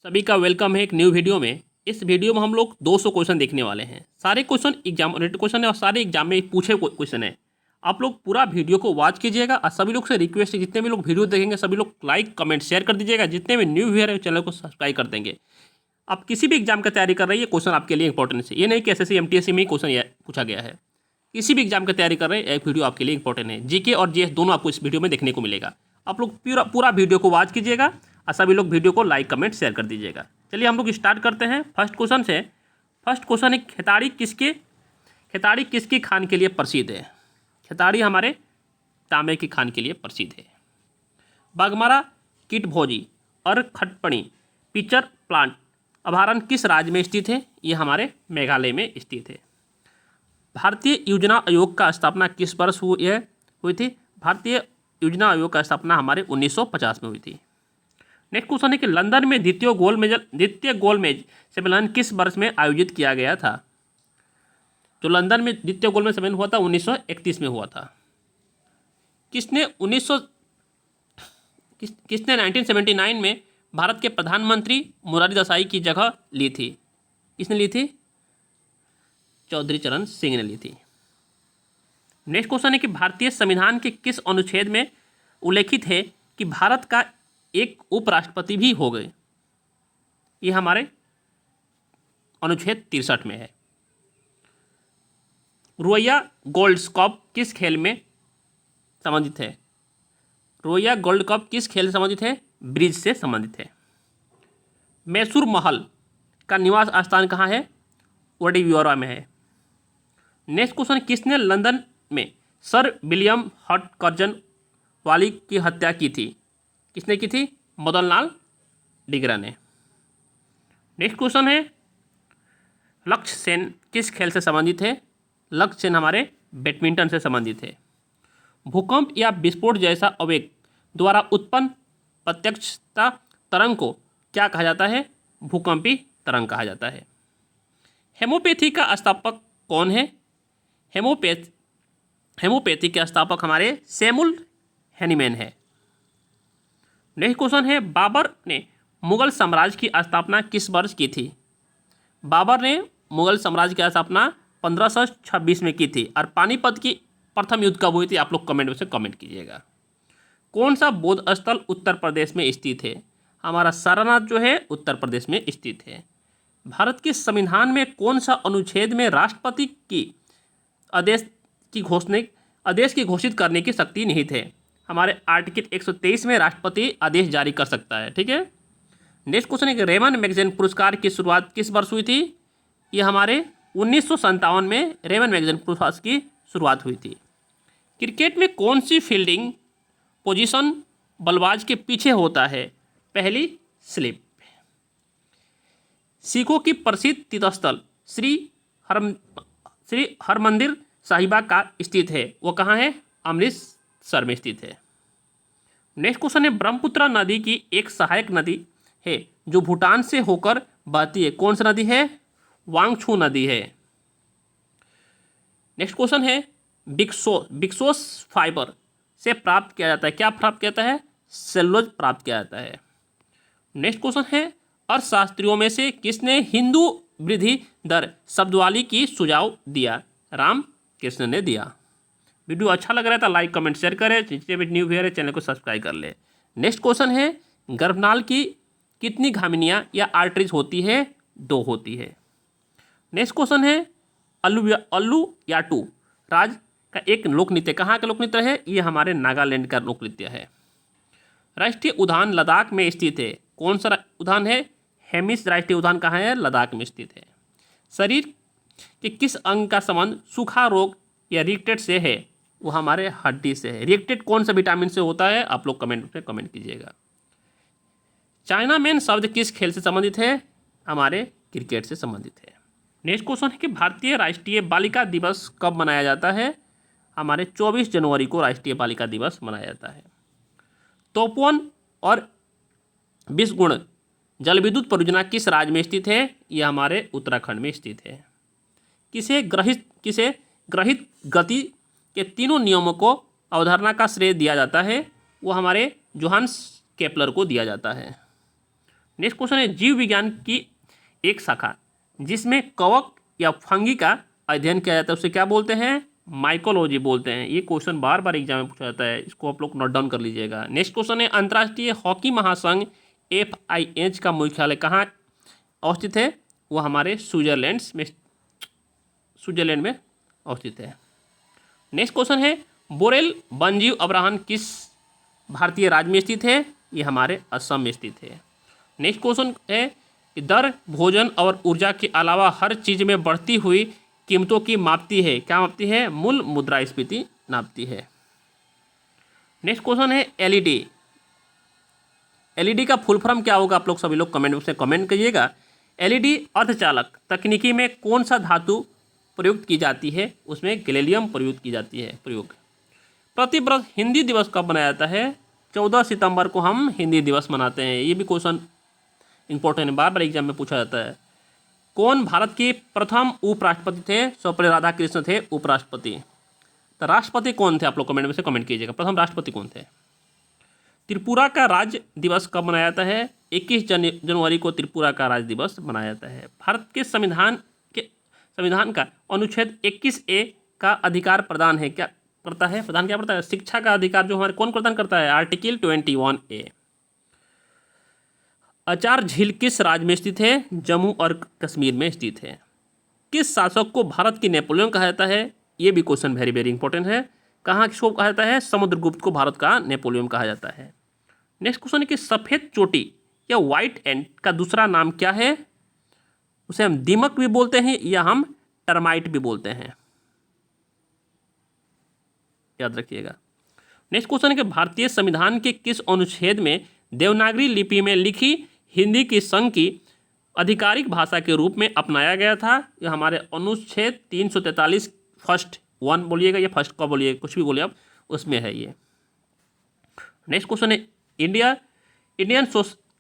सभी का वेलकम है एक न्यू वीडियो में। इस वीडियो में हम लोग 200 क्वेश्चन देखने वाले हैं। सारे क्वेश्चन एग्जाम ओरिएंटेड क्वेश्चन है और सारे एग्जाम में पूछे क्वेश्चन है। आप लोग पूरा वीडियो को वॉच कीजिएगा और सभी लोग से रिक्वेस्ट है, जितने भी लोग वीडियो देखेंगे सभी लोग लाइक कमेंट शेयर कर दीजिएगा। जितने भी न्यू व्यूअर है चैनल को सब्सक्राइब कर देंगे। आप किसी भी एग्जाम का तैयारी कर रहे हैं, ये क्वेश्चन आपके लिए इंपॉर्टेंट है। ये नहीं कि एसएससी एमटीएससी में ही क्वेश्चन पूछा गया है। किसी भी एग्जाम की तैयारी कर रहे हैं, एक वीडियो आपके लिए इंपॉर्टेंट है। जीके और जीएस दोनों आपको इस वीडियो में देखने को मिलेगा। आप लोग पूरा वीडियो को वॉच कीजिएगा और सभी लोग वीडियो को लाइक कमेंट शेयर कर दीजिएगा। चलिए हम लोग स्टार्ट करते हैं फर्स्ट क्वेश्चन से। फर्स्ट क्वेश्चन है खेताड़ी किसकी खान के लिए प्रसिद्ध है? खेताड़ी हमारे तांबे की खान के लिए प्रसिद्ध है। बाघमारा कीटभोजी और खटपणी पिक्चर प्लांट अभयारण्य किस राज्य में स्थित है? ये हमारे मेघालय में स्थित है। भारतीय योजना आयोग का स्थापना किस वर्ष हुई थी? भारतीय योजना आयोग का स्थापना हमारे 1950 में हुई थी। नेक्स्ट क्वेश्चन है कि लंदन में द्वितीय गोलमेज सम्मेलन किस वर्ष में आयोजित किया गया था? जो लंदन में द्वितीय गोलमेज सम्मेलन हुआ था 1931 में हुआ था। किसने 1979 में भारत के प्रधानमंत्री मोरारजी देसाई की जगह ली थी? किसने ली थी? चौधरी चरण सिंह ने ली थी। नेक्स्ट क्वेश्चन है कि भारतीय संविधान के किस अनुच्छेद में उल्लेखित है कि भारत का एक उपराष्ट्रपति भी हो गए? ये हमारे अनुच्छेद 63 में है। रोइया गोल्ड कप किस खेल में संबंधित है? रोइया गोल्ड कप किस खेल से संबंधित है? ब्रिज से संबंधित है। मैसूर महल का निवास स्थान कहाँ है? ओडिवियोरा में है। नेक्स्ट क्वेश्चन, किसने लंदन में सर विलियम हटकर्जन वाली की हत्या की थी? किसने की थी? मदन लाल डिगरा ने। नेक्स्ट क्वेश्चन है, लक्ष्य सेन किस खेल से संबंधित है? लक्ष्य सेन हमारे बैडमिंटन से संबंधित है। भूकंप या विस्फोट जैसा आवेग द्वारा उत्पन्न प्रत्यक्षता तरंग को क्या कहा जाता है? भूकंपी तरंग कहा जाता है। हेमोपैथी का स्थापक कौन है? हेमोपैथी के स्थापक हमारे सैमुअल हैनीमैन है। नेक्स्ट क्वेश्चन है, बाबर ने मुगल साम्राज्य की स्थापना किस वर्ष की थी? बाबर ने मुगल साम्राज्य की स्थापना 1526 में की थी। और पानीपत की प्रथम युद्ध कब हुई थी? आप लोग कमेंट में से कमेंट कीजिएगा। कौन सा बौद्ध स्थल उत्तर प्रदेश में स्थित है? हमारा सारनाथ जो है उत्तर प्रदेश में स्थित है। भारत के संविधान में कौन सा अनुच्छेद में राष्ट्रपति की आदेश की घोषित करने की शक्ति निहित है? हमारे आर्टिकल 123 में राष्ट्रपति आदेश जारी कर सकता है। ठीक है। नेक्स्ट क्वेश्चन है कि रेमन मैगजीन पुरस्कार की शुरुआत किस वर्ष हुई थी? ये हमारे 1957 में रेमन मैगजीन पुरस्कार की शुरुआत हुई थी। क्रिकेट में कौन सी फील्डिंग पोजीशन बल्लेबाज के पीछे होता है? पहली स्लिप। सिखों की प्रसिद्ध तीर्थस्थल श्री हरमंदिर साहिबा का स्थित है, वो कहाँ है? अमृतसर में स्थित है। नेक्स्ट क्वेश्चन है, ब्रह्मपुत्र नदी की एक सहायक नदी है जो भूटान से होकर बहती है, कौन सी नदी है? वांगछू नदी है। नेक्स्ट क्वेश्चन है, विक्सोस फाइबर से प्राप्त किया जाता है, क्या प्राप्त किया जाता है? सेलुलोज प्राप्त किया जाता है। नेक्स्ट क्वेश्चन है, अर्थशास्त्रियों में से किसने हिंदू वृद्धि दर शब्दावली की सुझाव दिया? रामकृष्ण ने दिया। वीडियो अच्छा लग रहा था लाइक कमेंट शेयर करें। जितने भी न्यू व्यूअर है चैनल को सब्सक्राइब कर ले। नेक्स्ट क्वेश्चन है, गर्भनाल की कितनी धमनियां या आर्टरीज होती है? 2 होती है। नेक्स्ट क्वेश्चन है, अल्लू याटू राज का एक लोक नृत्य कहाँ का लोक नृत्य है? ये हमारे नागालैंड का लोक नृत्य है। राष्ट्रीय उद्यान लद्दाख में स्थित है, कौन सा उद्यान है? हेमिस राष्ट्रीय उद्यान कहाँ है? लद्दाख में स्थित है। शरीर के किस अंग का संबंध सूखा रोग या रिएक्टेड से है? वो हमारे हड्डी से है। रिएक्टेड कौन सा विटामिन से होता है? आप लोग कमेंट में कमेंट कीजिएगा। चाइना मैन शब्द किस खेल से संबंधित है? हमारे क्रिकेट से संबंधित है। नेक्स्ट क्वेश्चन है कि भारतीय राष्ट्रीय बालिका दिवस कब मनाया जाता है? हमारे 24 जनवरी को राष्ट्रीय बालिका दिवस मनाया जाता है। तोपवन और बिस्गुण जल विद्युत परियोजना किस राज्य में स्थित है? यह हमारे उत्तराखंड में स्थित है। किसे ग्रहित गति के तीनों नियमों को अवधारणा का श्रेय दिया जाता है? वो हमारे जोहान्स केपलर को दिया जाता है। नेक्स्ट क्वेश्चन है जीव विज्ञान की एक शाखा जिसमें कवक या फंगी का अध्ययन किया जाता है उसे क्या बोलते हैं? माइकोलॉजी बोलते हैं। ये क्वेश्चन बार बार एग्जाम में पूछा जाता है, इसको आप लोग नोट डाउन कर लीजिएगा। नेक्स्ट क्वेश्चन है अंतर्राष्ट्रीय हॉकी महासंघ FIH का मुख्यालय कहाँ अवस्थित है? वो हमारे स्विट्जरलैंड में अवस्थित है। नेक्स्ट क्वेश्चन है बोरेल वन्यजीव अभयारण्य किस भारतीय राज्य में स्थित है? ये हमारे असम में स्थित है। नेक्स्ट क्वेश्चन है कि दर भोजन और ऊर्जा के अलावा हर चीज में बढ़ती हुई कीमतों की मापती है, क्या मापती है? मूल मुद्रास्फीति नापती है। नेक्स्ट क्वेश्चन है एलईडी का फुल फॉर्म क्या होगा? आप लोग सभी लोग कमेंट में कमेंट करिएगा। एलईडी अर्धचालक तकनीकी में कौन सा धातु प्रयुक्त की जाती है? उसमें गैलियम प्रयुक्त की जाती है। प्रतिवर्ष हिंदी दिवस कब मनाया जाता है? 14 सितंबर को हम हिंदी दिवस मनाते हैं। ये भी क्वेश्चन इंपॉर्टेंट है, बार बार एग्जाम में पूछा जाता है। कौन भारत के प्रथम उपराष्ट्रपति थे? सर्वपल्ली राधाकृष्ण थे उपराष्ट्रपति। तो राष्ट्रपति कौन थे? आप लोग कमेंट में से कमेंट कीजिएगा, प्रथम राष्ट्रपति कौन थे? त्रिपुरा का राज्य दिवस कब मनाया जाता है? 21 जनवरी को त्रिपुरा का राज्य दिवस मनाया जाता है। भारत के संविधान का अनुच्छेद 21A का अधिकार प्रदान है, क्या करता है? प्रदान क्या करता है? शिक्षा का अधिकार जो हमारे कौन प्रदान करता है? Article 21A। अचार झील किस राज्य में स्थित है? जम्मू और कश्मीर में स्थित है। किस शासक को भारत की नेपोलियन कहा जाता है? ये भी क्वेश्चन वेरी वेरी इंपॉर्टेंट है। कहाँ किसको कहा जाता है? समुद्रगुप्त को भारत का नेपोलियन कहा जाता है। नेक्स्ट क्वेश्चन है कि सफ़ेद चोटी या व्हाइट एंट का दूसरा नाम क्या है? उसे हम दीमक भी बोलते हैं या हम टर्माइट भी बोलते हैं, याद रखिएगा। नेक्स्ट क्वेश्चन है कि भारतीय संविधान के किस अनुच्छेद में देवनागरी लिपि में लिखी हिंदी की संघ की आधिकारिक भाषा के रूप में अपनाया गया था? यह हमारे अनुच्छेद 343 फर्स्ट 1 बोलिएगा या फर्स्ट का बोलिए, कुछ भी बोलिए आप, उसमें है ये। नेक्स्ट क्वेश्चन है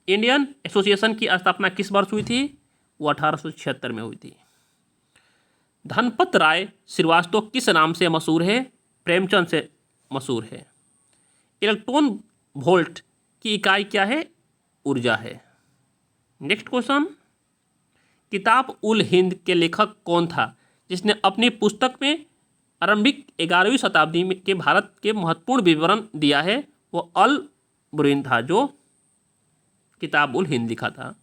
इंडियन एसोसिएशन की स्थापना किस वर्ष हुई थी? वो 1876 में हुई थी। धनपत राय श्रीवास्तव किस नाम से मशहूर है? प्रेमचंद से मशहूर है। इलेक्ट्रॉन वोल्ट की इकाई क्या है? ऊर्जा है। नेक्स्ट क्वेश्चन, किताब उल हिंद के लेखक कौन था जिसने अपनी पुस्तक में आरंभिक 11वीं शताब्दी के भारत के महत्वपूर्ण विवरण दिया है? वो अल बुरीन था जो किताब उल हिंद लिखा था।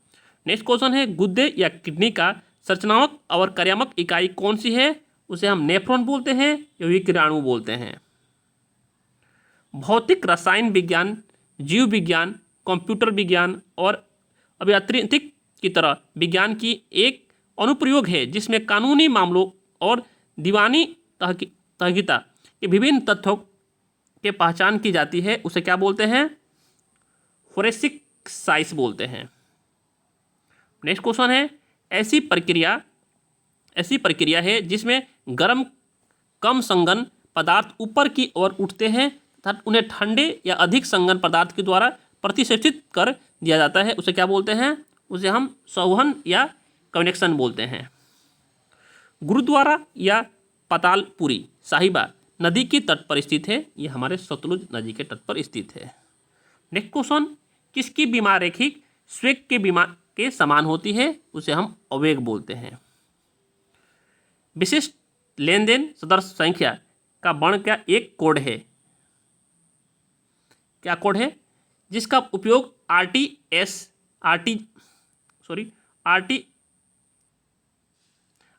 नेक्स्ट क्वेश्चन है गुर्दे या किडनी का संरचनात्मक और कार्यात्मक इकाई कौन सी है? उसे हम नेफ्रॉन बोलते हैं या विकिरणाणु बोलते हैं। भौतिक रसायन विज्ञान, जीव विज्ञान, कंप्यूटर विज्ञान और अभियांत्रिकी की तरह विज्ञान की एक अनुप्रयोग है जिसमें कानूनी मामलों और दीवानी तहकीता के विभिन्न तथ्यों के पहचान की जाती है। उसे क्या बोलते हैं? फोरेंसिक साइंस बोलते हैं। नेक्स्ट क्वेश्चन है ऐसी प्रक्रिया है जिसमें गर्म कम संघन पदार्थ ऊपर की ओर उठते हैं तथा उन्हें ठंडे या अधिक संघन पदार्थ के द्वारा प्रतिस्थापित कर दिया जाता है। उसे क्या बोलते हैं? उसे हम संवहन या कन्वेक्शन बोलते हैं। गुरुद्वारा या पातालपुरी साहिबा नदी के तट पर स्थित है। यह हमारे सतलुज नदी के तट पर स्थित है। नेक्स्ट क्वेश्चन, किसकी बीमा रैखिक स्वेग के बीमा के समान होती है? उसे हम अवेग बोलते हैं। विशिष्ट लेन देन सदस्य संख्या का वर्ण का एक कोड है। क्या कोड है? जिसका उपयोग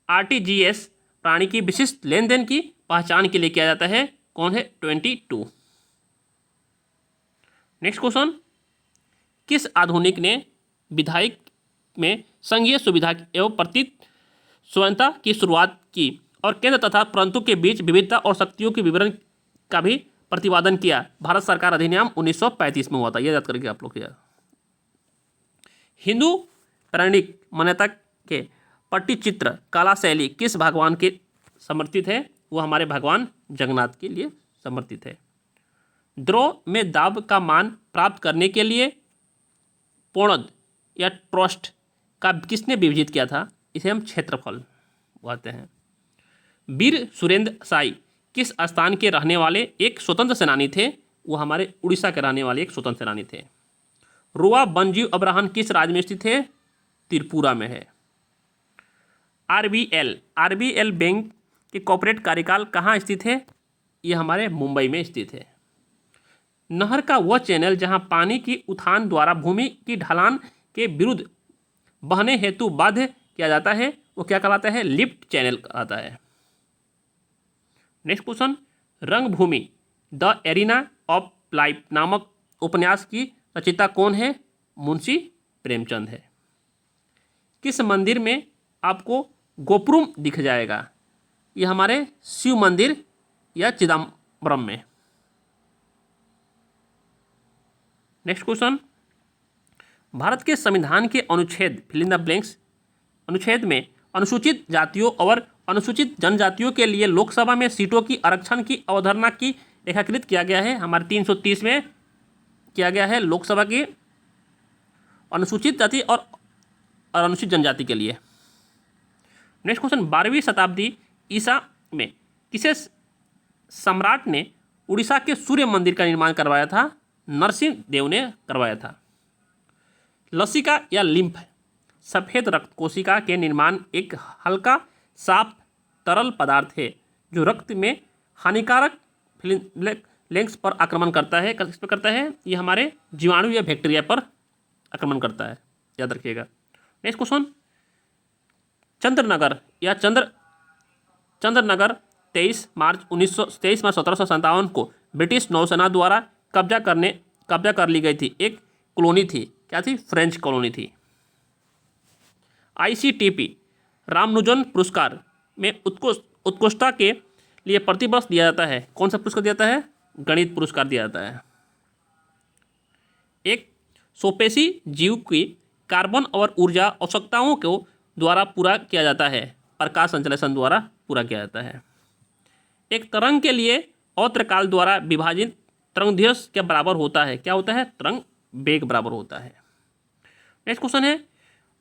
आरटीजीएस प्राणी की विशिष्ट लेन देन की पहचान के लिए किया जाता है। कौन है? 22। नेक्स्ट क्वेश्चन, किस आधुनिक ने विधायक में संघीय सुविधा एवं प्रतीक स्वतंत्रता की शुरुआत की और केंद्र तथा प्रांतों के बीच विविधता और शक्तियों के विवरण का भी प्रतिपादन किया? भारत सरकार अधिनियम 1935 में हुआ था। यह याद करके आप लोग याद। हिंदू पौराणिक मान्यता के पट्टचित्र कला शैली किस भगवान के समर्पित है? वो हमारे भगवान जगन्नाथ के लिए समर्पित है। द्रव में दाब का मान प्राप्त करने के लिए पौणद या ट्रस्ट का किसने विभाजित किया था? इसे हम क्षेत्रफल कहते हैं। वीर सुरेंद्र साई किस स्थान के रहने वाले एक स्वतंत्र सेनानी थे? वो हमारे उड़ीसा के रहने वाले एक स्वतंत्र सेनानी थे। रोआ वन्यजीव अभयारण्य किस राज्य में स्थित है? त्रिपुरा में है। आरबीएल बैंक के कॉर्पोरेट कार्यकाल कहाँ स्थित है? ये हमारे मुंबई में स्थित है। नहर का वह चैनल जहां पानी की उठान द्वारा भूमि की ढलान के विरुद्ध बहने हेतु बाध्य किया जाता है वो क्या कहलाता है? लिफ्ट चैनल कहलाता है। नेक्स्ट क्वेश्चन, रंगभूमि द एरिना ऑफ लाइफ नामक उपन्यास की रचयिता कौन है? मुंशी प्रेमचंद है। किस मंदिर में आपको गोपुरम दिख जाएगा? ये हमारे शिव मंदिर या चिदम्बरम में। नेक्स्ट क्वेश्चन, भारत के संविधान के अनुच्छेद फिल इन द ब्लैंक्स अनुच्छेद में अनुसूचित जातियों और अनुसूचित जनजातियों के लिए लोकसभा में सीटों की आरक्षण की अवधारणा की रेखाकृत किया गया है। हमारे 330 में किया गया है लोकसभा की अनुसूचित जाति और अनुसूचित जनजाति के लिए। नेक्स्ट क्वेश्चन, 12वीं शताब्दी ईसा में किसे सम्राट ने उड़ीसा के सूर्य मंदिर का निर्माण करवाया था? नरसिंह देव ने करवाया था। लसिका या लिम्फ सफ़ेद रक्त कोशिका के निर्माण एक हल्का साफ तरल पदार्थ है जो रक्त में हानिकारक लेंस पर आक्रमण करता है। किस पर करता है? ये हमारे जीवाणु या बैक्टीरिया पर आक्रमण करता है, याद रखिएगा। नेक्स्ट क्वेश्चन, चंद्रनगर या चंद्रनगर 23 मार्च 1757 को ब्रिटिश नौसेना द्वारा कब्जा कर ली गई थी। एक कॉलोनी थी, क्या थी? फ्रेंच कॉलोनी थी। ICTP रामानुजन पुरस्कार में उत्कृष्टता के लिए प्रतिवर्ष दिया जाता है। कौन सा पुरस्कार दिया जाता है? गणित पुरस्कार दिया जाता है। एक स्वपेशी जीव की कार्बन और ऊर्जा आवश्यकताओं को द्वारा पूरा किया जाता है। प्रकाश संश्लेषण द्वारा पूरा किया जाता है। एक तरंग के लिए औत्रकाल द्वारा विभाजित तरंगदैर्घ्य के बराबर होता है। क्या होता है? तरंग वेग बराबर होता है। नेक्स्ट क्वेश्चन है,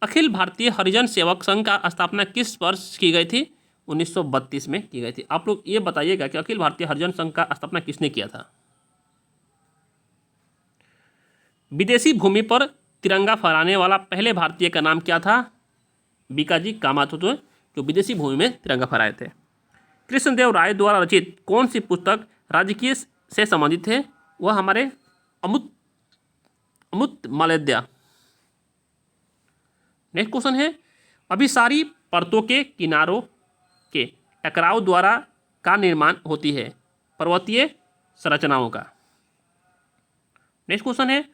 अखिल भारतीय हरिजन सेवक संघ का स्थापना किस वर्ष की गई थी? 1932 में की गई थी। आप लोग ये बताइएगा कि अखिल भारतीय हरिजन संघ का स्थापना किसने किया था? विदेशी भूमि पर तिरंगा फहराने वाला पहले भारतीय का नाम क्या था? बीकाजी कामत जो विदेशी भूमि में तिरंगा फहराए थे। कृष्णदेव राय द्वारा रचित कौन सी पुस्तक राजकीय से संबंधित है? वह हमारे अमृत मालव्य। नेक्स्ट क्वेश्चन है, अभिसारी परतों के किनारों के टकराव द्वारा का निर्माण होती है पर्वतीय संरचनाओं का। नेक्स्ट क्वेश्चन है,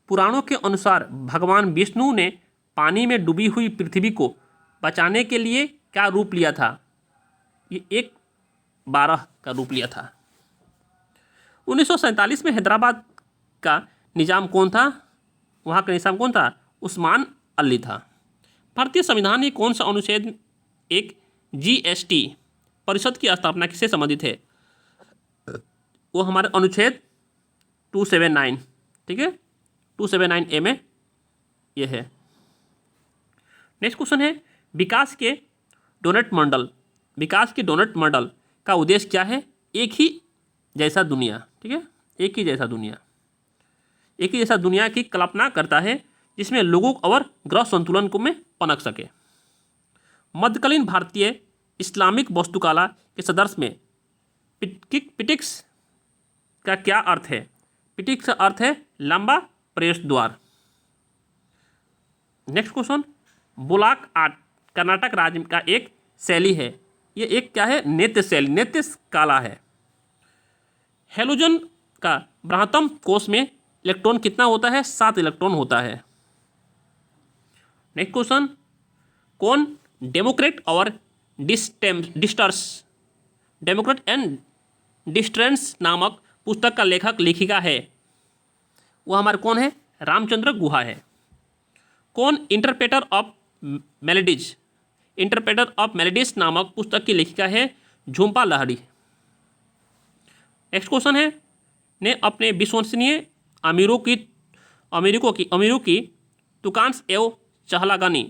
पुराणों के अनुसार भगवान विष्णु ने पानी में डूबी हुई पृथ्वी को बचाने के लिए क्या रूप लिया था? ये एक 12 का रूप लिया था। 1947 में हैदराबाद का निजाम कौन था? वहाँ का निजाम कौन था? उस्मान अली था। भारतीय संविधान में कौन सा अनुच्छेद एक GST परिषद की स्थापना किससे संबंधित है? वो हमारे अनुच्छेद 279, ठीक है, 279A में ये है। नेक्स्ट क्वेश्चन है, विकास के डोनट मॉडल का उद्देश्य क्या है? एक ही जैसा दुनिया, ठीक है, एक ही जैसा दुनिया की कल्पना करता है जिसमें लोगों और ग्रह संतुलन को में पनप सके। मध्यकालीन भारतीय इस्लामिक वास्तुकला के सदर्श में पिटिक्स का क्या अर्थ है? पिटिक्स का अर्थ है लंबा प्रवेश द्वार। नेक्स्ट क्वेश्चन, बुलाक आर्ट कर्नाटक राज्य का एक शैली है। ये एक क्या है? नृत्य शैली, नृत्य कला है। हेलोजन का बृहत्तम कोश में इलेक्ट्रॉन कितना होता है? 7 इलेक्ट्रॉन होता है। नेक्स्ट क्वेश्चन, कौन डेमोक्रेट एंड डिस्टेंस नामक पुस्तक का लेखक लेखिका है? वो हमारे कौन है? रामचंद्र गुहा है। कौन इंटरप्रेटर ऑफ मेलेडीज नामक पुस्तक की लेखिका है? झुम्पा लाहिड़ी। नेक्स्ट क्वेश्चन है, ने अपने विश्वसनीय अमीरों की तुकांश एवं चहलागानी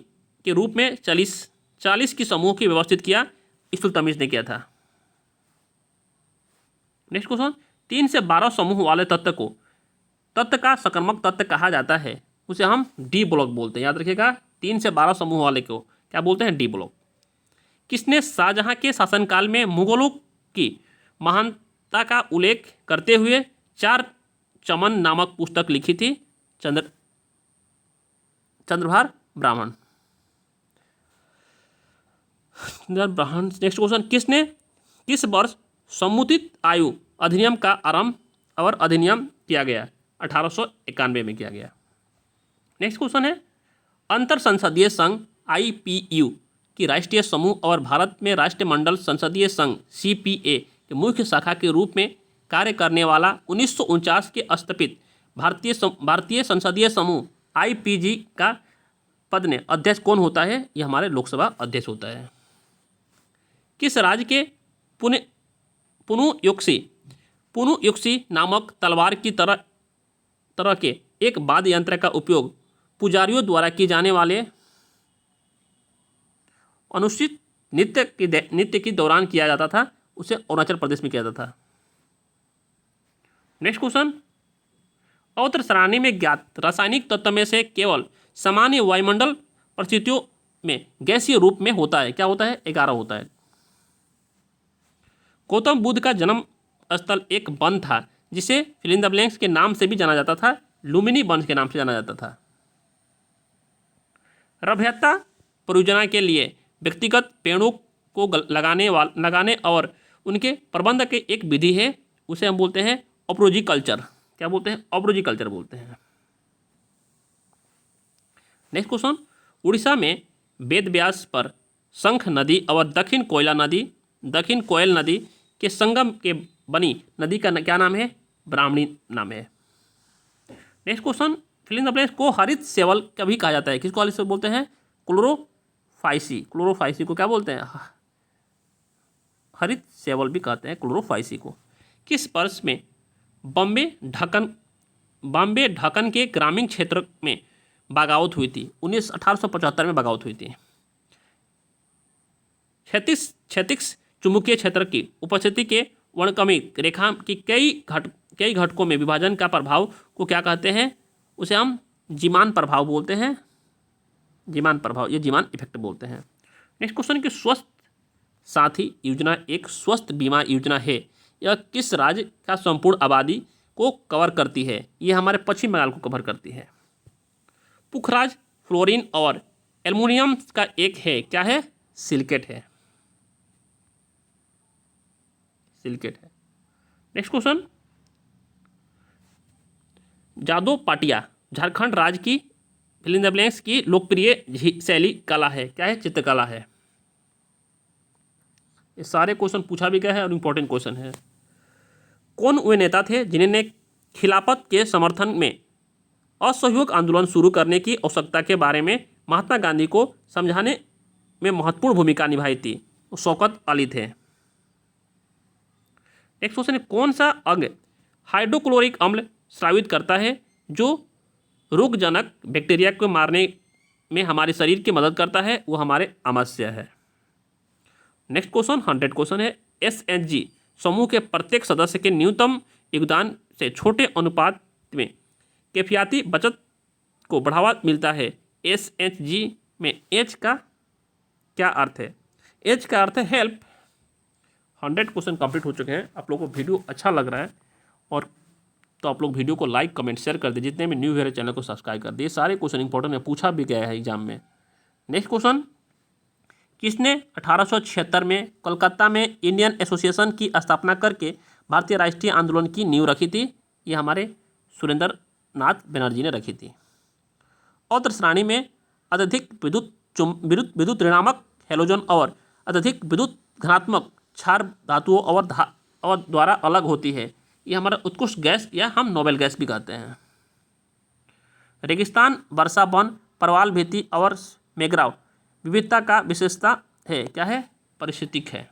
के रूप में 40 की समूह की व्यवस्थित किया इल्तुतमिश ने किया था। नेक्स्ट क्वेश्चन, 3 से 12 समूह वाले तत्व का सकारात्मक तत्व कहा जाता है। उसे हम डी ब्लॉक बोलते हैं। याद रखिएगा, 3 से 12 समूह वाले को क्या बोलते हैं? D block. किसने शाहजहां के शासनकाल में मुगलों की महानता का उल्लेख करते हुए 4 चमन नामक पुस्तक लिखी थी? चंद्रभान ब्राह्मण। नेक्स्ट क्वेश्चन, किसने किस वर्ष समुचित आयु अधिनियम का आरंभ और अधिनियम किया गया? 1891 में किया गया। नेक्स्ट क्वेश्चन है, अंतर संसदीय संघ IPU की राष्ट्रीय समूह और भारत में राष्ट्रमंडल संसदीय संघ CPA के मुख्य शाखा के रूप में कार्य करने वाला 1949 के स्थापित भारतीय संसदीय समूह IPG का पद ने अध्यक्ष कौन होता है? यह हमारे लोकसभा अध्यक्ष होता है। किस राज्य के पुनुयुक्सी नामक तलवार की तरह के एक वाद्य यंत्र का उपयोग पुजारियों द्वारा किए जाने वाले अनुष्ठित नृत्य के दौरान किया जाता था? उसे अरुणाचल प्रदेश में किया जाता था। नेक्स्ट क्वेश्चन, अवतर सरणी में ज्ञात रासायनिक तत्व में से केवल सामान्य वायुमंडल परिस्थितियों में गैसीय रूप में होता है? क्या होता है? 11 होता है। गौतम बुद्ध का जन्म स्थल एक वन था जिसे फिल इन द ब्लैंक्स के नाम से भी जाना जाता था, लुम्बिनी वन के नाम से जाना जाता था। रभ्यता परियोजना के लिए व्यक्तिगत पेड़ों को लगाने और उनके प्रबंध की एक विधि है, उसे हम बोलते हैं ऑप्रोजिकल्चर। क्या बोलते हैं? ऑप्रोजिकल्चर बोलते हैं। नेक्स्ट क्वेश्चन, उड़ीसा में वेदव्यास पर शंख नदी और दक्षिण कोयल नदी के संगम के बनी नदी का क्या नाम है? ब्राह्मणी नाम है। Next question, fill in the blanks को हरित सेवल कभी कहा जाता है? किसको हरित सेवल बोलते हैं? क्लोरोफाइसी को क्या बोलते हैं? हरित सेवल भी कहते हैं क्लोरोफाइसी को। किस वर्ष में बॉम्बे ढक्कन के ग्रामीण क्षेत्र में बगावत हुई थी? 1875 में बगावत हुई थी। क्षैतिज चुंबकीय क्षेत्र की उपस्थिति के वर्णक्रमिक रेखा की कई घटकों में विभाजन का प्रभाव को क्या कहते हैं? उसे हम जीमान प्रभाव बोलते हैं। जीमान प्रभाव, ये जीमान इफेक्ट बोलते हैं। नेक्स्ट क्वेश्चन, कि स्वस्थ साथी योजना एक स्वास्थ्य बीमा योजना है, यह किस राज्य का संपूर्ण आबादी को कवर करती है? यह हमारे पश्चिम बंगाल को कवर करती है। पुखराज फ्लोरीन और एल्युमिनियम का एक है, क्या है? सिलिकेट है। नेक्स्ट क्वेश्चन, जादो पाटिया झारखंड राज्य की फिल इन द ब्लैंक्स की लोकप्रिय शैली कला है? क्या है? चित्रकला है। ये सारे क्वेश्चन पूछा भी गया है और इम्पोर्टेंट क्वेश्चन है। कौन वे नेता थे जिन्होंने खिलाफत के समर्थन में असहयोग आंदोलन शुरू करने की आवश्यकता के बारे में महात्मा गांधी को समझाने में महत्वपूर्ण भूमिका निभाई थी? शौकत अली थे। नेक्स्ट क्वेश्चन, कौन सा अंग हाइड्रोक्लोरिक अम्ल स्रावित करता है जो रोगजनक बैक्टीरिया को मारने में हमारे शरीर की मदद करता है? वो हमारे आमाशय है। नेक्स्ट क्वेश्चन 100 क्वेश्चन है, SHG समूह के प्रत्येक सदस्य के न्यूनतम योगदान से छोटे अनुपात में कैफियती बचत को बढ़ावा मिलता है। SHG में H का क्या अर्थ है? H का अर्थ है हेल्प। 100 क्वेश्चन कंप्लीट हो चुके हैं। आप लोगों को वीडियो अच्छा लग रहा है और तो आप लोग वीडियो को लाइक कमेंट शेयर कर दीजिए। जितने भी न्यू है चैनल को सब्सक्राइब कर दिए। सारे क्वेश्चन इंपॉर्टेंट है, पूछा भी गया है एग्जाम में। नेक्स्ट क्वेश्चन, किसने 1876 में कोलकाता में इंडियन एसोसिएशन की स्थापना करके भारतीय राष्ट्रीय आंदोलन की नींव रखी थी? ये हमारे सुरेंद्र नाथ बनर्जी ने रखी थी। अवतर श्रेणी में अत्यधिक विद्युत ऋणात्मक हैलोजन और अत्यधिक विद्युत धनात्मक क्षार धातुओं और द्वारा अलग होती है। ये हमारा उत्कृष्ट गैस या हम नोबेल गैस भी कहते हैं। रेगिस्तान, वर्षा वन, परवाल भीति और मैंग्रोव विविधता का विशेषता है, क्या है? पारिस्थितिक है।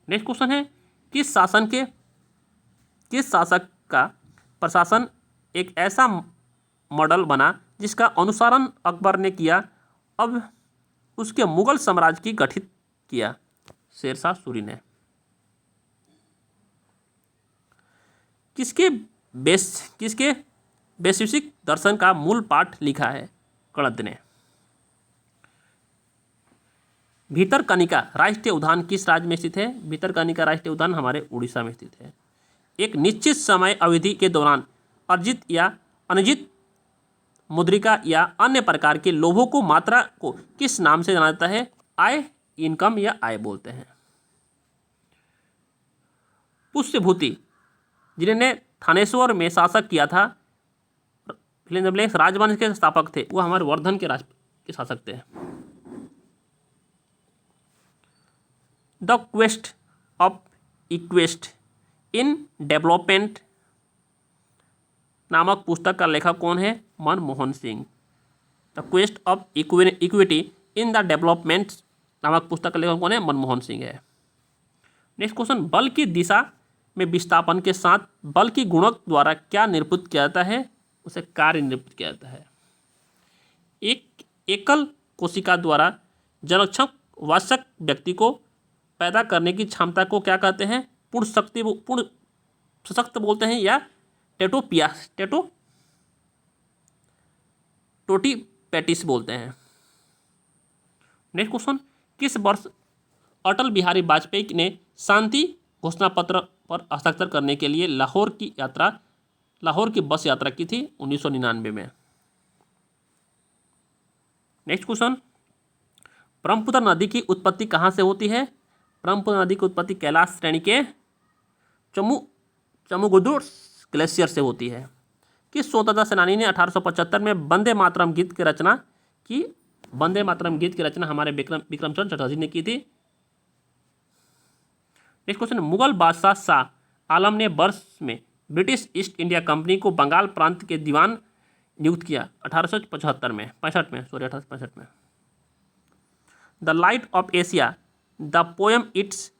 नेक्स्ट क्वेश्चन है, किस शासक का प्रशासन एक ऐसा मॉडल बना जिसका अनुसरण अकबर ने किया, अब उसके मुगल साम्राज्य की गठित किया? शेरशाह सूरी ने। किसके वैशेषिक दर्शन का मूल पाठ लिखा है? कणद ने। भितरकनिका राष्ट्रीय उद्यान किस राज्य में स्थित है? भितरकनिका राष्ट्रीय उद्यान हमारे उड़ीसा में स्थित है। एक निश्चित समय अवधि के दौरान अर्जित या अनुजित मुद्रिका या अन्य प्रकार के लोभों को मात्रा को किस नाम से जाना जाता है? आय, इनकम या आय बोलते हैं। पुष्यभूति जिन्होंने थानेश्वर में शासक किया था, राजवंश के स्थापक थे, वो हमारे वर्धन के राज के शासक थे। The quest of equity in development नामक पुस्तक का लेखक कौन है? Manmohan Singh. The quest of equity in the development नामक पुस्तक का लेखक कौन है? मनमोहन सिंह है। नेक्स्ट क्वेश्चन, बल की दिशा में विस्थापन के साथ बल की गुणक द्वारा क्या निरूपित किया जाता है? उसे कार्य निरूपित किया जाता है। एक एकल कोशिका द्वारा जनक्षम वाचक व्यक्ति को पैदा करने की क्षमता को क्या कहते हैं? पूर्ण सशक्त बोलते हैं या टोटीपैटिस बोलते हैं। नेक्स्ट क्वेश्चन, किस वर्ष अटल बिहारी वाजपेयी ने शांति घोषणा पत्र पर हस्ताक्षर करने के लिए लाहौर की बस यात्रा की थी? 1999 में। नेक्स्ट क्वेश्चन, ब्रह्मपुत्र नदी की उत्पत्ति कहाँ से होती है? ब्रह्मपुत्र नदी की उत्पत्ति कैलाश श्रेणी के चमुगुदुर ग्लेशियर से होती है। किस स्वतंत्रता सेनानी ने 1875 में वंदे मातरम गीत की रचना की? वंदे मातरम गीत की रचना हमारे विक्रम चंद्र चटर्जी ने की थी। नेक्स्ट क्वेश्चन, मुगल बादशाह शाह आलम ने वर्ष में ब्रिटिश ईस्ट इंडिया कंपनी को बंगाल प्रांत के दीवान नियुक्त किया? 1865 में। The light of Asia the poem it's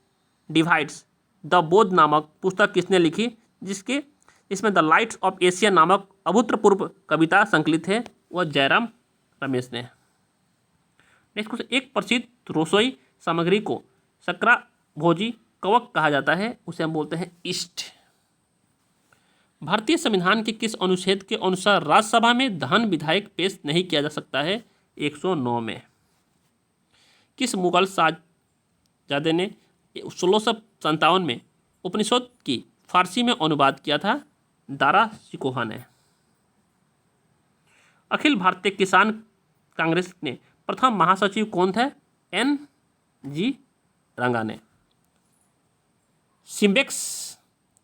divides the बोध नामक पुस्तक किसने लिखी? इसमें द लाइट्स ऑफ एशिया नामक अभूतपूर्व कविता संकलित है, वह जयराम रमेश ने। नेक्स्ट क्वेश्चन, एक प्रसिद्ध रसोई सामग्री को शकरा भोजी कवक कहा जाता है? उसे हम बोलते हैं ईस्ट। भारतीय संविधान के किस अनुच्छेद के अनुसार राज्यसभा में धन विधेयक पेश नहीं किया जा सकता है? 109 में। किस मुगल शाहजादे ने 1657 में उपनिषद की फारसी में अनुवाद किया था? दारा शिकोहा ने। अखिल भारतीय किसान कांग्रेस ने प्रथम महासचिव कौन थे? NG रंगा ने। सिम्बेक्स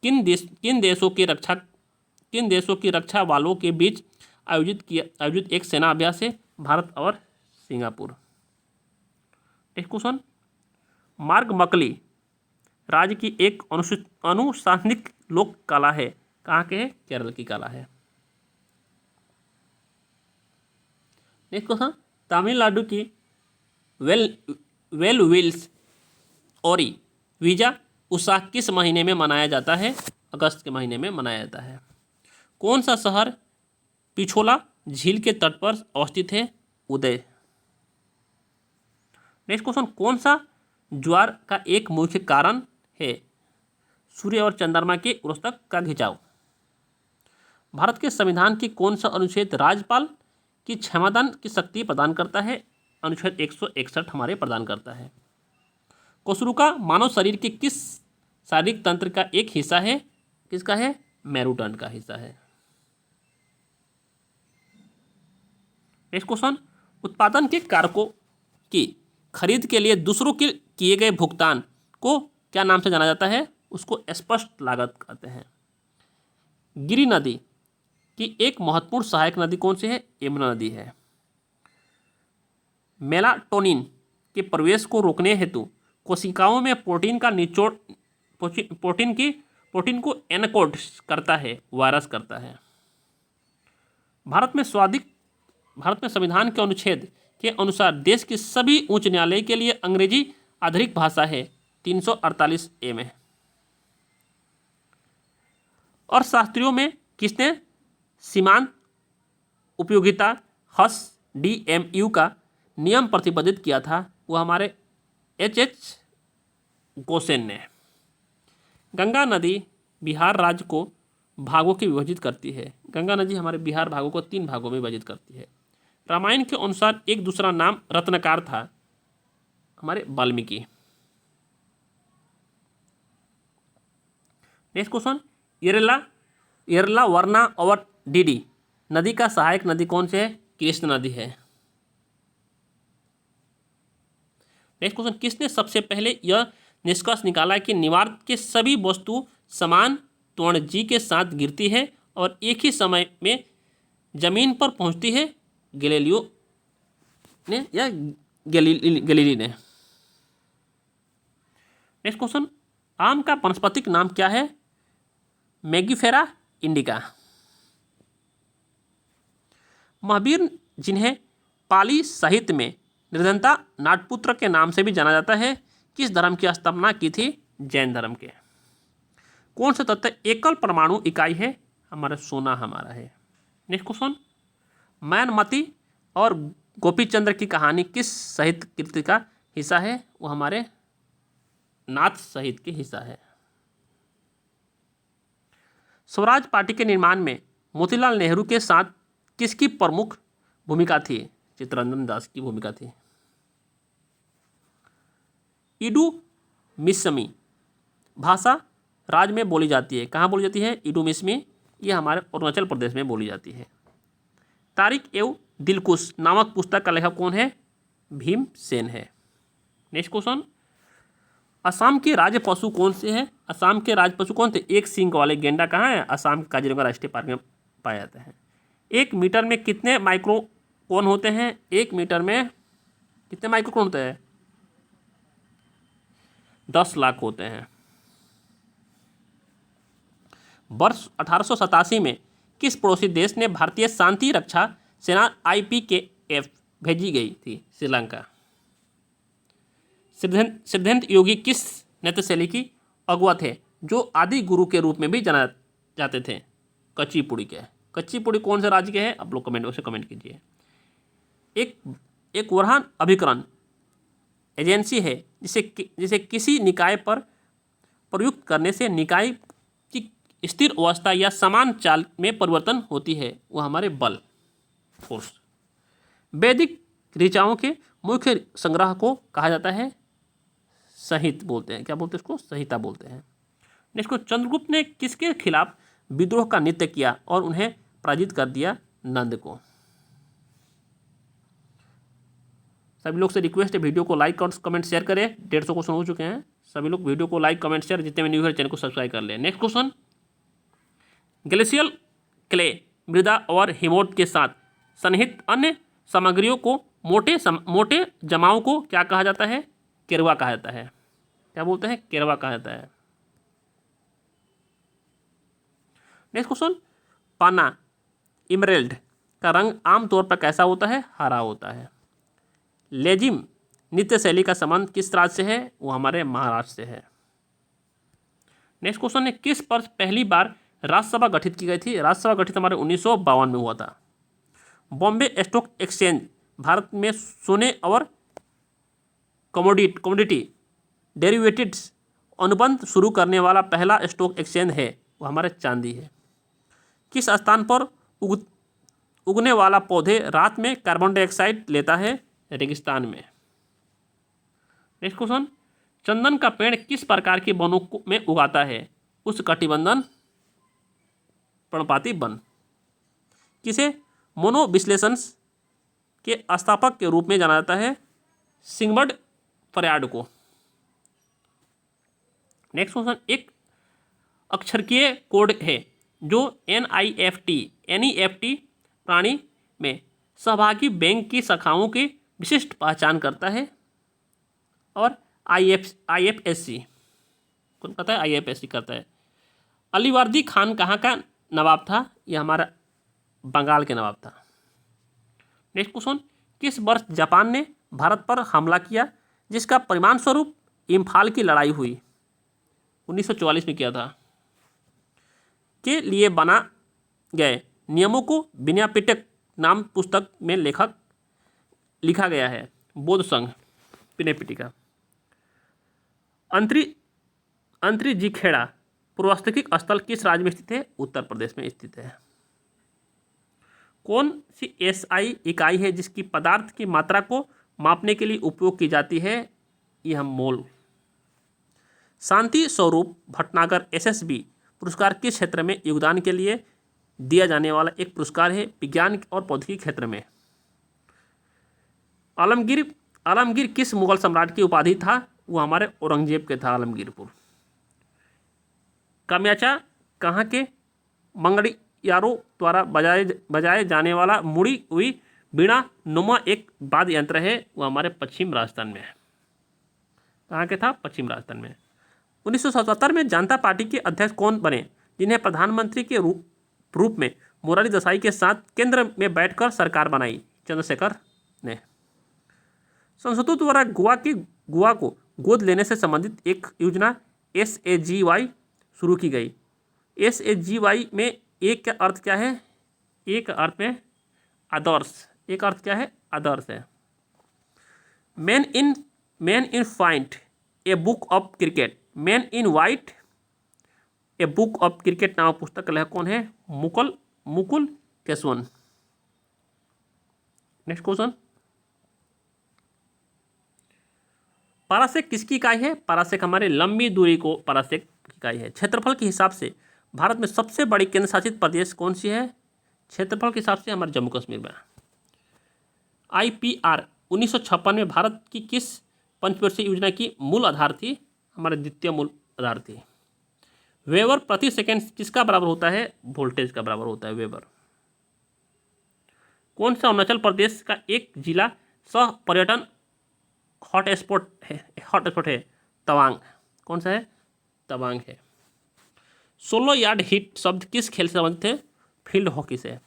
किन देशों की रक्षा वालों के बीच आयोजित एक सेना अभ्यास है? भारत और सिंगापुर। नेक्स्ट क्वेश्चन, मार्ग मकली राज्य की एक अनुशासनिक लोक कला है, कहाँ के है? केरल की कला है। नेक्स्ट क्वेश्चन, तमिलनाडु की वेलुविल्स ओरी वीजा उत्सव किस महीने में मनाया जाता है? अगस्त के महीने में मनाया जाता है। कौन सा शहर पिछोला झील के तट पर अवस्थित है? उदय। नेक्स्ट क्वेश्चन, कौन सा ज्वार का एक मुख्य कारण है? सूर्य और चंद्रमा के उर्सतक का खिंचाव। भारत के संविधान की कौन सा अनुच्छेद राज्यपाल की क्षमादान की शक्ति प्रदान करता है? अनुच्छेद 161 हमारे प्रदान करता है। कोशरुका मानव शरीर के किस शारीरिक तंत्र का एक हिस्सा है? किसका है? मेरुदंड का हिस्सा है। नेक्स्ट क्वेश्चन, उत्पादन के कारकों की खरीद के लिए दूसरों के किए गए भुगतान को क्या नाम से जाना जाता है? उसको स्पष्ट लागत कहते हैं। गिरि नदी की एक महत्वपूर्ण सहायक नदी कौन सी है? यमुना नदी है। मेलाटोनिन के प्रवेश को रोकने हेतु कोशिकाओं में प्रोटीन को एनकोड करता है, वायरस करता है। भारत में संविधान के अनुच्छेद के अनुसार देश के सभी उच्च न्यायालय के लिए अंग्रेजी आधारित भाषा है। 348A में। और शास्त्रियों में किसने सीमांत उपयोगिता DMU का नियम प्रतिपादित किया था? वो हमारे H गोसेन ने। गंगा नदी बिहार राज्य को भागों के विभाजित करती है? गंगा नदी हमारे बिहार भागों को 3 भागों में विभाजित करती है। रामायण के अनुसार एक दूसरा नाम रत्नकार था हमारे वाल्मीकि। नेक्स्ट क्वेश्चन, येरला वर्ना और डीडी नदी का सहायक नदी कौन से है? कृष्ण नदी है। नेक्स्ट क्वेश्चन, किसने सबसे पहले यह निष्कर्ष निकाला कि निवार्त के सभी वस्तु समान त्वरण जी के साथ गिरती है और एक ही समय में जमीन पर पहुंचती है? गैलीलियो ने या गैलीली ने। नेक्स्ट क्वेश्चन, आम का वानस्पतिक नाम क्या है? Mangifera indica. महावीर जिन्हें पाली साहित्य में निर्धनता नाटपुत्र के नाम से भी जाना जाता है, किस धर्म की स्थापना की थी? जैन धर्म के। कौन सा तत्व एकल परमाणु इकाई है? हमारा सोना हमारा है। नेक्स्ट क्वेश्चन, मैनमती और गोपीचंद्र की कहानी किस साहित्य कृति का हिस्सा है? वो हमारे नाथ साहित्य के हिस्सा है। स्वराज पार्टी के निर्माण में मोतीलाल नेहरू के साथ किसकी प्रमुख भूमिका थी? चित्तरंजन दास की भूमिका थी। इडुमिसमी भाषा राज्य में बोली जाती है। कहाँ बोली जाती है? इडुमिसमी, ये हमारे अरुणाचल प्रदेश में बोली जाती है। तारिक एवं दिलकुश नामक पुस्तक का लेखक कौन है? भीमसेन है। नेक्स्ट क्वेश्चन, असम के राज्य पशु कौन से हैं? असम के राज्य पशु कौन थे? एक सींग वाले गेंडा कहाँ है? असम काजीरंगा राष्ट्रीय पार्क में पाया जाता है। 1 मीटर में कितने माइक्रोकोन होते हैं? 1 मीटर में कितने माइक्रोकोन होते हैं? 10 लाख होते हैं। वर्ष 1887 में किस पड़ोसी देश ने भारतीय शांति रक्षा सेना IPKF भेजी गई थी? श्रीलंका। सिद्धांत योगी किस नृत्य शैली की अगुआ थे जो आदि गुरु के रूप में भी जाना जाते थे? कुचिपुड़ी के। कुचिपुड़ी कौन से राज्य के हैं? आप लोग कमेंट बॉक्स में कमेंट कीजिए। एक वरहान अभिकरण एजेंसी है जिसे किसी निकाय पर प्रयुक्त करने से निकाय की स्थिर अवस्था या समान चाल में परिवर्तन होती है, वो हमारे बल फोर्स। वैदिक ऋचाओं के मुख्य संग्रह को कहा जाता है संहिता बोलते हैं। क्या बोलते हैं इसको? संहिता बोलते हैं। नेक्स्ट को, चंद्रगुप्त ने किसके खिलाफ विद्रोह का नृत्य किया और उन्हें पराजित कर दिया? नंद को। सभी लोग से रिक्वेस्ट है वीडियो को लाइक और कमेंट शेयर करें। 150 क्वेश्चन हो चुके हैं। सभी लोग वीडियो को लाइक कमेंट शेयर, जितने भी न्यू है चैनल को सब्सक्राइब कर लें। नेक्स्ट क्वेश्चन, ग्लेशियल क्ले मृदा और हिमोट के साथ सन्निहित अन्य सामग्रियों को मोटे जमाव को क्या कहा जाता है? केरवा कहा जाता है। क्या बोलते हैं? केरवा कहा जाता है। नेक्स्ट क्वेश्चन, पाना इमरेल्ड का रंग आमतौर पर कैसा होता है? हरा होता है। लेजिम नृत्य शैली का संबंध किस राज्य से है? वो हमारे महाराष्ट्र से है। नेक्स्ट क्वेश्चन है, किस वर्ष पहली बार राज्यसभा गठित की गई थी? राज्यसभा गठित हमारे 1952 में हुआ था। बॉम्बे स्टॉक एक्सचेंज भारत में सोने और कमोडिटी डेरिवेटिव्स अनुबंध शुरू करने वाला पहला स्टॉक एक्सचेंज है, वो हमारे चांदी है। किस स्थान पर उगने वाला पौधे रात में कार्बन डाइऑक्साइड लेता है? रेगिस्तान में। नेक्स्ट क्वेश्चन, चंदन का पेड़ किस प्रकार के वनों में उगाता है? उष्णकटिबंधीय पर्णपाती वन। किसे मोनोविश्लेषण के स्थापक के रूप में जाना जाता है? सिग्मंड फ्रॉयड को। नेक्स्ट क्वेश्चन, एक अक्षरकीय कोड है जो NEFT प्राणी में सहभागी बैंक की शाखाओं की विशिष्ट पहचान करता है। और IFSC कौन कहता है? IFSC करता है। अलीवर्दी खान कहाँ का नवाब था? यह हमारा बंगाल के नवाब था। नेक्स्ट क्वेश्चन, किस वर्ष जापान ने भारत पर हमला किया जिसका परिणाम स्वरूप इम्फाल की लड़ाई हुई? 1944 में किया था। के लिए बना गए नियमों को विनयपिटक नाम पुस्तक में लिखा गया है। बौद्ध संघ विनय पिटका। अंतरी जी खेड़ा पूर्वास्तिक स्थल किस राज्य में स्थित है? उत्तर प्रदेश में स्थित है। कौन सी एसआई इकाई है जिसकी पदार्थ की मात्रा को मापने के लिए उपयोग की जाती है? यह मोल। शांति स्वरूप भटनागर एसएसबी पुरस्कार किस क्षेत्र में योगदान के लिए दिया जाने वाला एक पुरस्कार है? विज्ञान और प्रौद्योगिकी क्षेत्र में। आलमगीर किस मुगल सम्राट की उपाधि था? वो हमारे औरंगजेब के था आलमगीरपुर। काम्याचा कहाँ के मंगड़ियारों द्वारा बजाए जाने वाला मुड़ी हुई बीणा नुमा एक वाद्य यंत्र है? वो हमारे पश्चिम राजस्थान में है। कहाँ के था? पश्चिम राजस्थान में। 1977 में जनता पार्टी के अध्यक्ष कौन बने जिन्हें प्रधानमंत्री के रूप में मोरारजी देसाई के साथ केंद्र में बैठकर सरकार बनाई? चंद्रशेखर ने। संसदों द्वारा गोवा को गोद लेने से संबंधित एक योजना SAGY शुरू की गई। SAGY में एक का अर्थ क्या है? एक अर्थ में आदर्श। एक अर्थ क्या है? आदर्श है। Man in fight a book of cricket, man in white a book of cricket नाम पुस्तक का लेखक कौन है? मुकुल केशवन। नेक्स्ट क्वेश्चन, पारासेक किसकी इकाई है? पारासेक हमारे लंबी दूरी को पारासेक की इकाई है। क्षेत्रफल के हिसाब से भारत में सबसे बड़ी केंद्र शासित प्रदेश कौन सी है? क्षेत्रफल के हिसाब से हमारे जम्मू कश्मीर में। IPR 1956 में भारत की किस पंचवर्षीय योजना की मूल आधार थी? हमारे द्वितीय मूल आधार थी। वेबर प्रति सेकंड किसका बराबर होता है? वोल्टेज का बराबर होता है वेबर। कौन सा अरुणाचल प्रदेश का एक जिला सह पर्यटन हॉटस्पॉट है? तवांग। कौन सा है? तवांग है। 16 यार्ड हिट शब्द किस खेल से संबंधित है? फील्ड हॉकी से।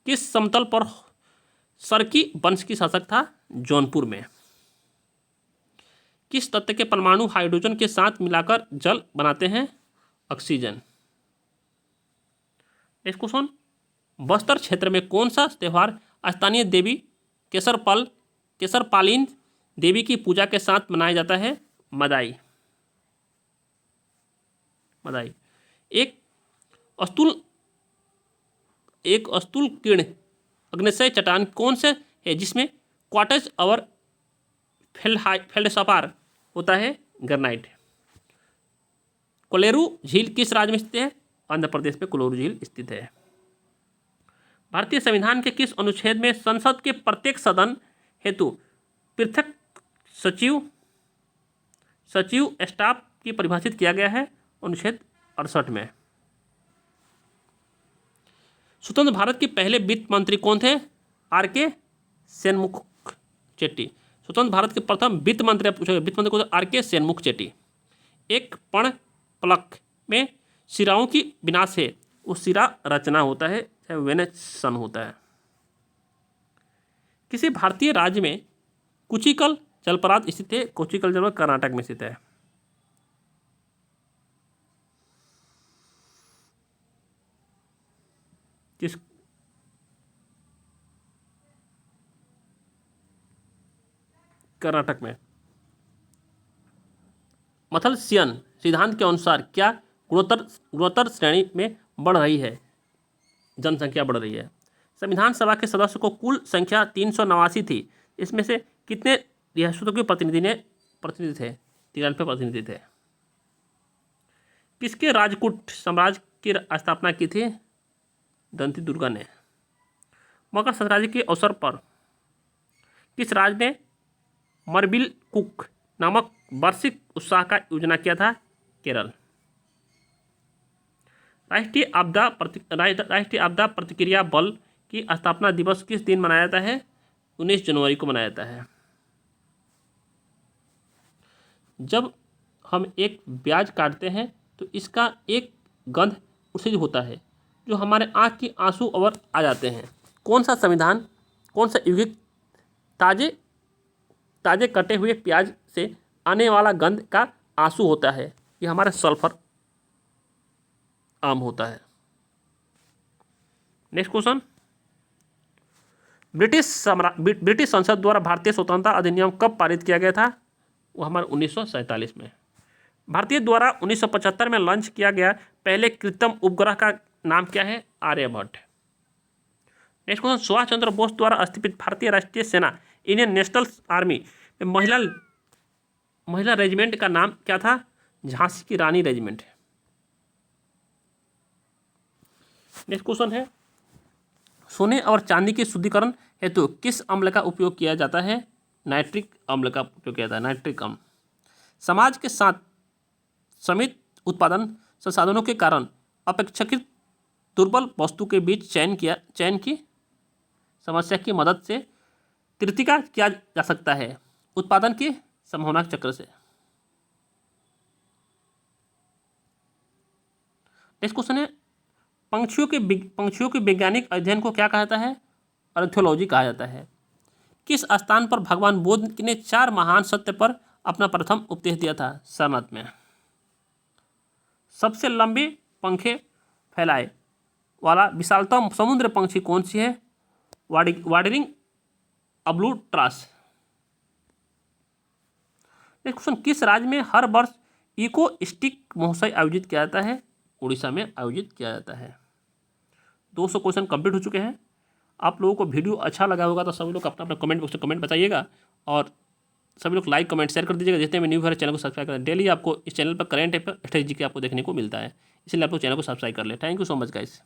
किस समतल पर सरकी वंश की शासक था? जौनपुर में। किस तत्व के परमाणु हाइड्रोजन के साथ मिलाकर जल बनाते हैं? ऑक्सीजन। नेक्स्ट क्वेश्चन, बस्तर क्षेत्र में कौन सा त्योहार स्थानीय देवी केसरपालिन देवी की पूजा के साथ मनाया जाता है? मदाई। एक अस्तुल किरण अग्निशय चट्टान कौन से है जिसमें क्वार्टज और फेल्डस्पार होता है? ग्रेनाइट। कोलेरू झील किस राज्य में स्थित है? आंध्र प्रदेश में कोलेरू झील स्थित है। भारतीय संविधान के किस अनुच्छेद में संसद के प्रत्येक सदन हेतु पृथक सचिव स्टाफ की परिभाषित किया गया है? अनुच्छेद 68 में। स्वतंत्र भारत के पहले वित्त मंत्री कौन थे? RK सेनमुख चेट्टी। स्वतंत्र भारत के प्रथम वित्त मंत्री पूछा गया, वित्त मंत्री कौन थे? RK सेनमुख चेट्टी। एक पण पलक में सिराओं की विनाश है, वो सिरा रचना होता है, चाहे वेनेसन होता है। किसी भारतीय राज्य में कुचिकल जलप्रपात स्थित है? कोचिकल जलप्रपात कर्नाटक में स्थित है। किस कर्नाटक में। मथलसियन सिद्धांत के अनुसार क्या गुणोत्तर श्रेणी में बढ़ रही है? जनसंख्या बढ़ रही है। संविधान सभा के सदस्यों को कुल संख्या 389 थी, इसमें से कितने रियासतों के प्रतिनिधि थे? 93 प्रतिनिधि थे। किसके राजकूट साम्राज्य की स्थापना की थी? दंती दुर्गा ने। मकर संक्रांति के अवसर पर किस राज्य ने मरबिल कुक नामक वार्षिक उत्सव का योजना किया था? केरल। राष्ट्रीय आपदा प्रतिक्रिया बल की स्थापना दिवस किस दिन मनाया जाता है? 19 जनवरी को मनाया जाता है। जब हम एक प्याज काटते हैं तो इसका एक गंध उससे होता है जो हमारे आँख की आंसू और आ जाते हैं। कौन सा यौगिक ताजे कटे हुए प्याज से आने वाला गंध का आंसू होता है? ये हमारा सल्फर आम होता है। नेक्स्ट क्वेश्चन, ब्रिटिश संसद द्वारा भारतीय स्वतंत्रता अधिनियम कब पारित किया गया था? वो हमारे 1947 में। भारतीय द्वारा 1975 में लॉन्च किया गया पहले कृत्रिम उपग्रह का नाम क्या है? आर्यभट्ट। नेक्स्ट क्वेश्चन, सुभाष चंद्र बोस द्वारा स्थापित भारतीय राष्ट्रीय सेना इंडियन नेशनल आर्मी में महिला रेजिमेंट का नाम क्या था? झांसी की रानी रेजिमेंट। नेक्स्ट क्वेश्चन है, सोने और चांदी के शुद्धिकरण हेतु किस अम्ल का उपयोग किया जाता है? नाइट्रिक अम्ल का उपयोग किया जाता है, नाइट्रिक अम्ल। समाज के साथ सीमित उत्पादन संसाधनों के कारण अपेक्षाकृत दुर्बल वस्तु के बीच चयन की समस्या की मदद से तृतीयका किया जा सकता है उत्पादन के संभावना चक्र से। नेक्स्ट क्वेश्चन है, पंक्षियों के वैज्ञानिक अध्ययन को क्या कहा जाता है? ऑर्निथोलॉजी कहा जाता है। किस स्थान पर भगवान बुद्ध ने 4 महान सत्य पर अपना प्रथम उपदेश दिया था? सारनाथ में। सबसे लंबे पंखे फैलाए वाला विशालतम समुद्र पंक्षी कौन सी है? वाडरिंग अब्लूट्रास। नेक्स्ट क्वेश्चन, किस राज्य में हर वर्ष इको स्टिक महोत्सव आयोजित किया जाता है? उड़ीसा में आयोजित किया जाता है। 200 क्वेश्चन कंप्लीट हो चुके हैं। आप लोगों को वीडियो अच्छा लगा होगा तो सभी लोग अपना अपना कमेंट बॉक्स में कमेंट बताइएगा और सभी लोग लाइक कमेंट शेयर कर दीजिएगा। जितने भी न्यू है चैनल को सब्सक्राइब करें। डेली आपको इस चैनल पर करंट अफेयर स्ट्रेटजी के आपको देखने को मिलता है, इसलिए आप लोग चैनल को सब्सक्राइब कर लें। Thank you so much guys.